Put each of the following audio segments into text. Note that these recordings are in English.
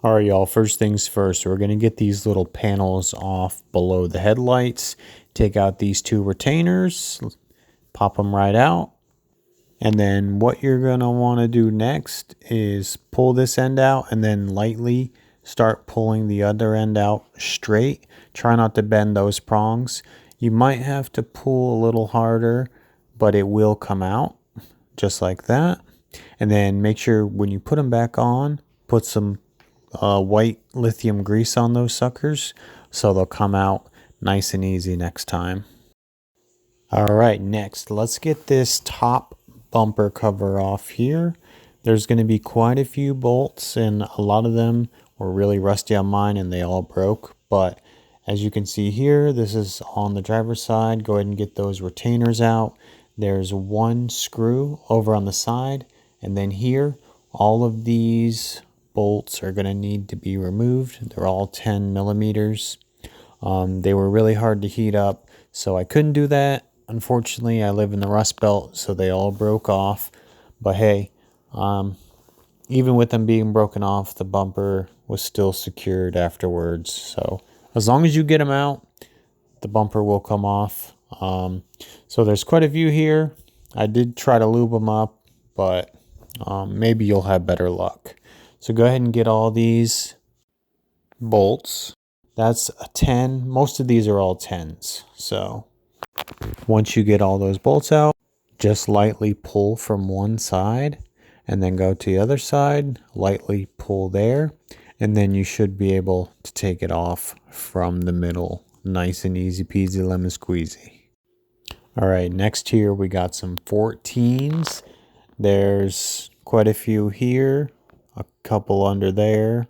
All right, y'all, first things first, we're going to get these little panels off below the headlights. Take out these two retainers, pop them right out. And then what you're going to want to do next is pull this end out and then lightly start pulling the other end out straight. Try not to bend those prongs. You might have to pull a little harder, but it will come out just like that. And then make sure when you put them back on, put some white lithium grease on those suckers so they'll come out nice and easy next time. All right, next let's get this top bumper cover off here. There's going to be quite a few bolts and a lot of them were really rusty on mine and they all broke, but as you can see here, this is on the driver's side. Go ahead and get those retainers out. There's one screw over on the side, and then here all of these bolts are going to need to be removed. They're all 10 millimeters. They were really hard to heat up, so I couldn't do that. Unfortunately, I live in the Rust Belt, so they all broke off. But hey, even with them being broken off, the bumper was still secured afterwards. So as long as you get them out, the bumper will come off. So there's quite a few here. I did try to lube them up, but maybe you'll have better luck. So go ahead and get all these bolts. That's a 10. Most of these are all 10s. So once you get all those bolts out, just lightly pull from one side and then go to the other side, lightly pull there, and then you should be able to take it off from the middle. Nice and easy peasy lemon squeezy. All right, next here we got some 14s. There's quite a few here. A couple under there,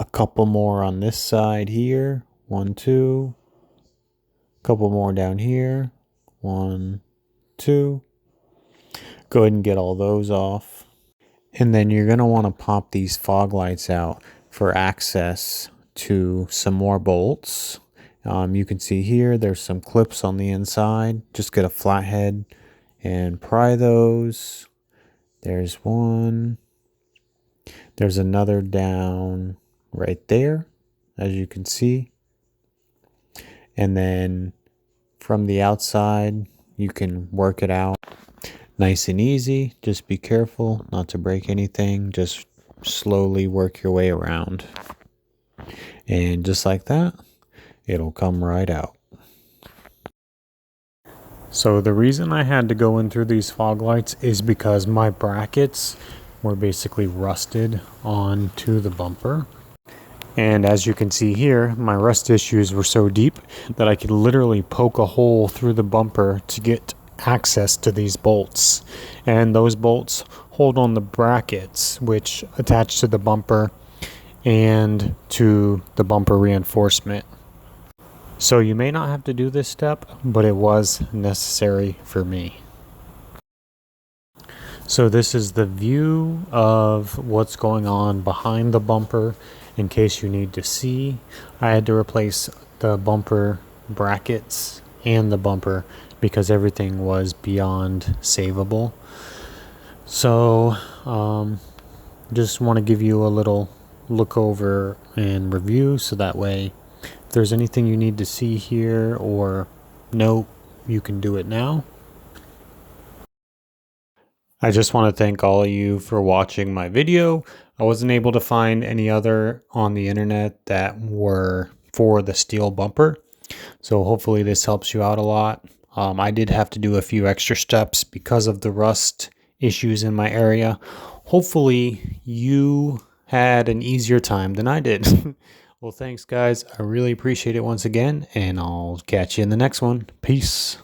a couple more on this side here, 1, 2, a couple more down here, 1, 2. Go ahead and get all those off. And then you're going to want to pop these fog lights out for access to some more bolts. You can see here there's some clips on the inside. Just get a flathead and pry those. There's one. There's another down right there, as you can see. And then from the outside, you can work it out nice and easy. Just be careful not to break anything. Just slowly work your way around. And just like that, it'll come right out. So the reason I had to go in through these fog lights is because my brackets were basically rusted onto the bumper. And as you can see here, my rust issues were so deep that I could literally poke a hole through the bumper to get access to these bolts. And those bolts hold on the brackets which attach to the bumper and to the bumper reinforcement. So you may not have to do this step, but it was necessary for me. So this is the view of what's going on behind the bumper in case you need to see. I had to replace the bumper brackets and the bumper because everything was beyond savable. So just want to give you a little look over and review so that way if there's anything you need to see here or note, you can do it now. I just want to thank all of you for watching my video. I wasn't able to find any other on the internet that were for the steel bumper. So hopefully this helps you out a lot. I did have to do a few extra steps because of the rust issues in my area. Hopefully you had an easier time than I did. Well, thanks guys. I really appreciate it once again, and I'll catch you in the next one. Peace.